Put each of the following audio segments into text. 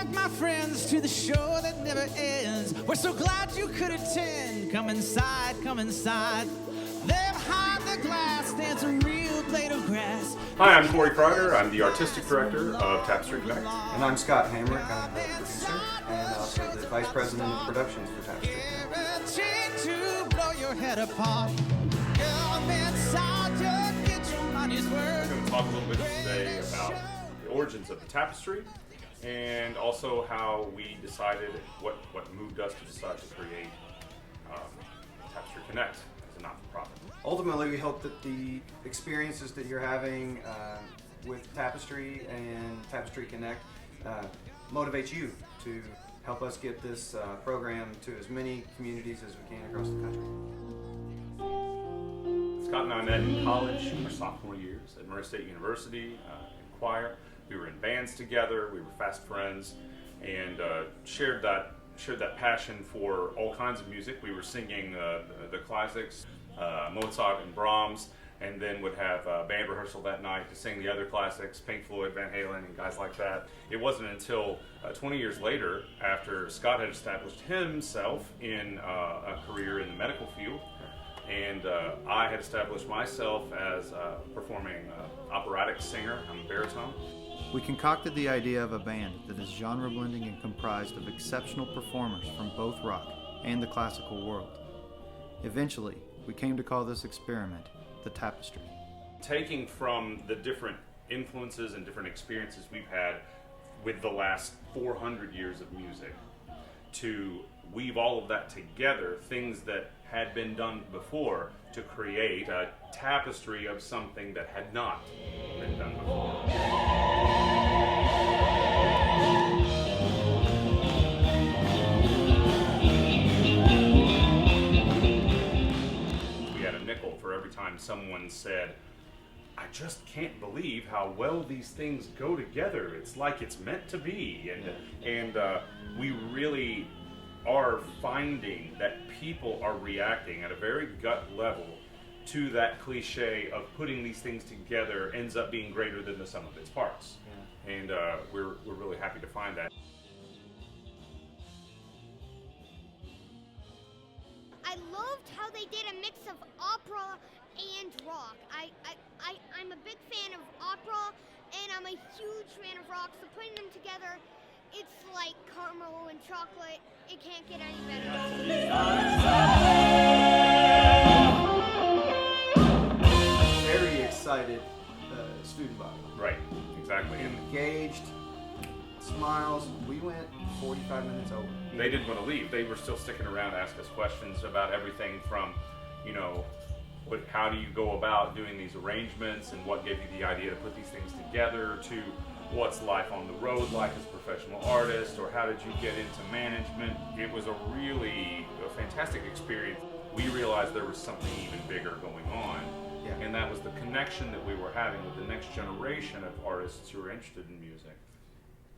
Welcome my friends to the show that never ends. We're so glad you could attend. Come inside, come inside. There behind the glass stands a real blade of grass. Hi, I'm Corey Kreider. I'm the Artistic Director of Tapestry Connect. And I'm Scott Hamrick. I'm the producer and also the Vice President of Productions for Tapestry Connect. To blow your head apart. Come inside, just get your money's worth. I'm going to talk a little bit today about the origins of the Tapestry and also how we decided what moved us to decide to create Tapestry Connect as a not-for-profit. Ultimately, we hope that the experiences that you're having with Tapestry and Tapestry Connect motivates you to help us get this program to as many communities as we can across the country. Scott and I met in college, our sophomore years at Murray State University in choir. We were in bands together. We were fast friends, and shared that passion for all kinds of music. We were singing the classics, Mozart and Brahms, and then would have band rehearsal that night to sing the other classics, Pink Floyd, Van Halen, and guys like that. It wasn't until 20 years later, after Scott had established himself in a career in the medical field, and I had established myself as a performing operatic singer. I'm a baritone. We concocted the idea of a band that is genre blending and comprised of exceptional performers from both rock and the classical world. Eventually, we came to call this experiment the Tapestry. Taking from the different influences and different experiences we've had with the last 400 years of music to weave all of that together, things that had been done before, to create a tapestry of something that had not been done before. We had a nickel for every time someone said, "I just can't believe how well these things go together. It's like it's meant to be." And we really are finding that people are reacting at a very gut level to that cliche of putting these things together ends up being greater than the sum of its parts. Yeah. And we're really happy to find that. I loved how they did a mix of opera and rock. I'm a big fan of opera, and I'm a huge fan of rock, so putting them together, it's like caramel and chocolate. It can't get any better. Very excited student body. Right, exactly. And Engaged, smiles. We went 45 minutes over. they didn't want to leave. They were still sticking around to ask us questions about everything from, how do you go about doing these arrangements and what gave you the idea to put these things together, to what's life on the road like as a professional artist, or how did you get into management. It was a fantastic experience. We realized there was something even bigger going on, and that was the connection that we were having with the next generation of artists who were interested in music.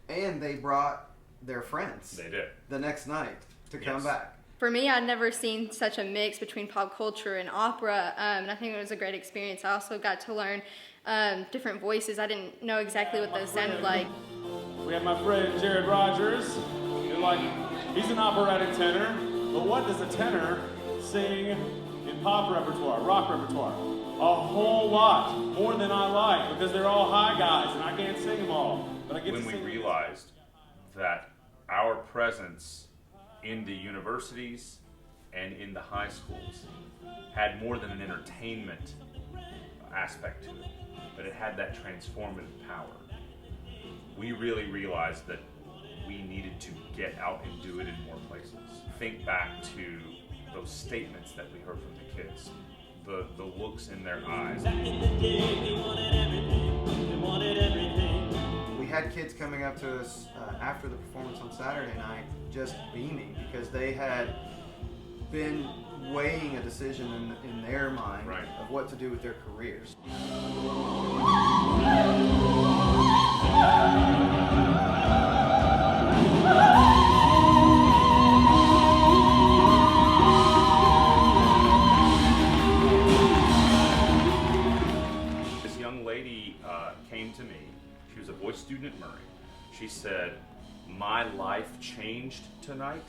And they brought their friends. They did. The next night to come back. For me, I'd never seen such a mix between pop culture and opera, and I think it was a great experience. I also got to learn different voices. I didn't know exactly what those sounded like. We have my friend Jared Rogers. He's an operatic tenor, but what does a tenor sing in pop repertoire, rock repertoire? A whole lot, more than I like, because they're all high guys, and I can't sing them all. But I get when to sing. we realized that our presence in the universities and in the high schools had more than an entertainment aspect to it, but it had that transformative power. We really realized that we needed to get out and do it in more places. Think back to those statements that we heard from the kids, the looks in their eyes. Back in the day, they wanted everything. They wanted everything. We had kids coming up to us after the performance on Saturday night just beaming because they had been weighing a decision in their mind of what to do with their careers. This young lady came to me. She was a voice student at Murray. She said, my life changed tonight.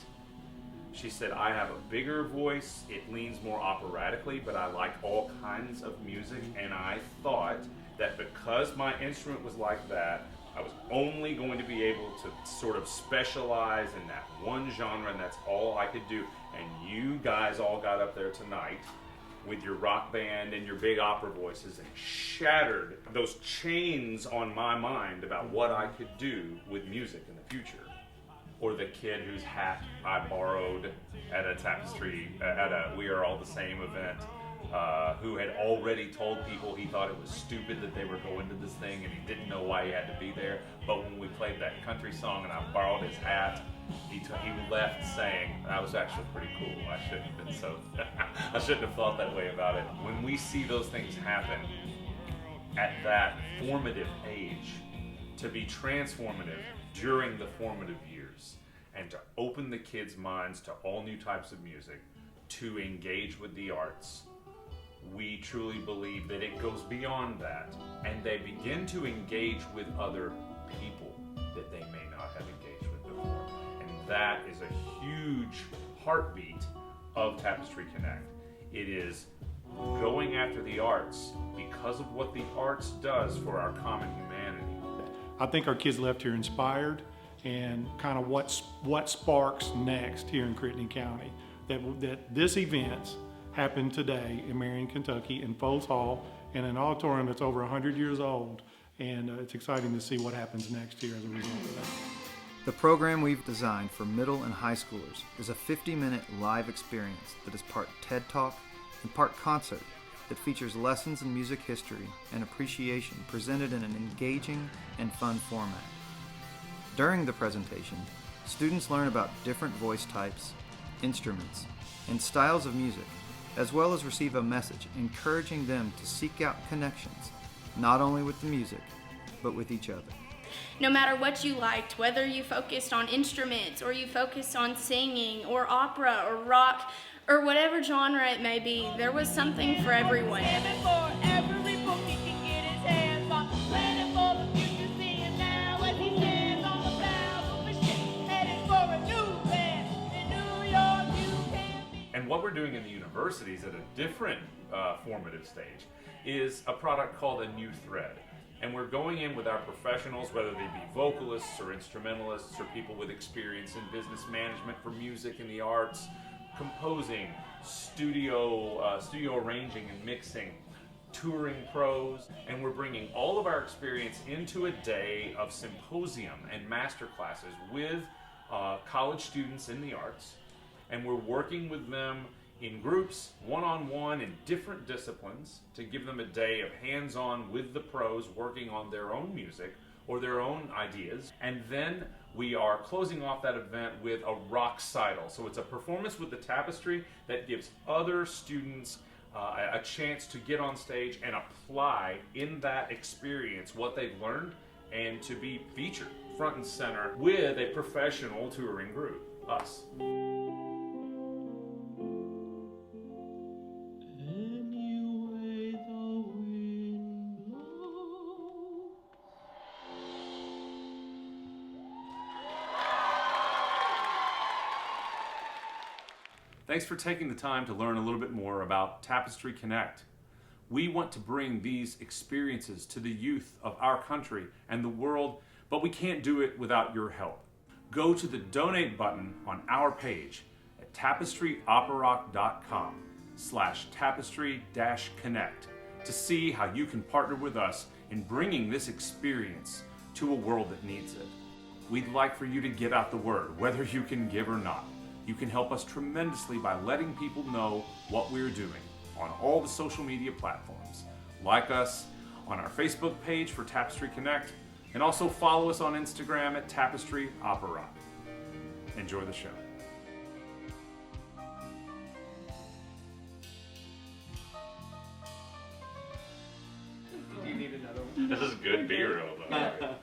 She said, I have a bigger voice, it leans more operatically, but I like all kinds of music, and I thought that because my instrument was like that, I was only going to be able to sort of specialize in that one genre, and that's all I could do. And you guys all got up there tonight with your rock band and your big opera voices and shattered those chains on my mind about what I could do with music in the future. Or the kid whose hat I borrowed at a Tapestry, at a We Are All the Same event, who had already told people he thought it was stupid that they were going to this thing and he didn't know why he had to be there. But when we played that country song and I borrowed his hat, he left saying, that was actually pretty cool. I shouldn't have been so, I shouldn't have thought that way about it. When we see those things happen at that formative age, to be transformative during the formative years, and to open the kids' minds to all new types of music, to engage with the arts, we truly believe that it goes beyond that, and they begin to engage with other people that they may not have engaged with before. And that is a huge heartbeat of Tapestry Connect. It is going after the arts because of what the arts does for our common humanity. I think our kids left here inspired, and kind of what sparks next here in Crittenden County. That this event happened today in Marion, Kentucky, in Folds Hall, in an auditorium that's over 100 years old, and it's exciting to see what happens next year as a result of that. The program we've designed for middle and high schoolers is a 50-minute live experience that is part TED Talk and part concert that features lessons in music history and appreciation presented in an engaging and fun format. During the presentation, students learn about different voice types, instruments, and styles of music, as well as receive a message encouraging them to seek out connections, not only with the music, but with each other. No matter what you liked, whether you focused on instruments or you focused on singing or opera or rock or whatever genre it may be, there was something for everyone. And what we're doing in the universities at a different formative stage is a product called A New Thread. And we're going in with our professionals, whether they be vocalists or instrumentalists or people with experience in business management for music and the arts, composing, studio arranging and mixing, touring pros, and we're bringing all of our experience into a day of symposium and master classes with college students in the arts. And we're working with them in groups, one-on-one, in different disciplines to give them a day of hands-on with the pros working on their own music or their own ideas. And then we are closing off that event with a rock recital. So it's a performance with the Tapestry that gives other students a chance to get on stage and apply in that experience what they've learned and to be featured front and center with a professional touring group, us. Thanks for taking the time to learn a little bit more about Tapestry Connect. We want to bring these experiences to the youth of our country and the world, but we can't do it without your help. Go to the donate button on our page at tapestryoperarock.com/tapestry-connect to see how you can partner with us in bringing this experience to a world that needs it. We'd like for you to get out the word, whether you can give or not. You can help us tremendously by letting people know what we're doing on all the social media platforms. Like us on our Facebook page for Tapestry Connect, and also follow us on Instagram at Tapestry Opera Rock. Enjoy the show. Do you need another one? This is good beer, though.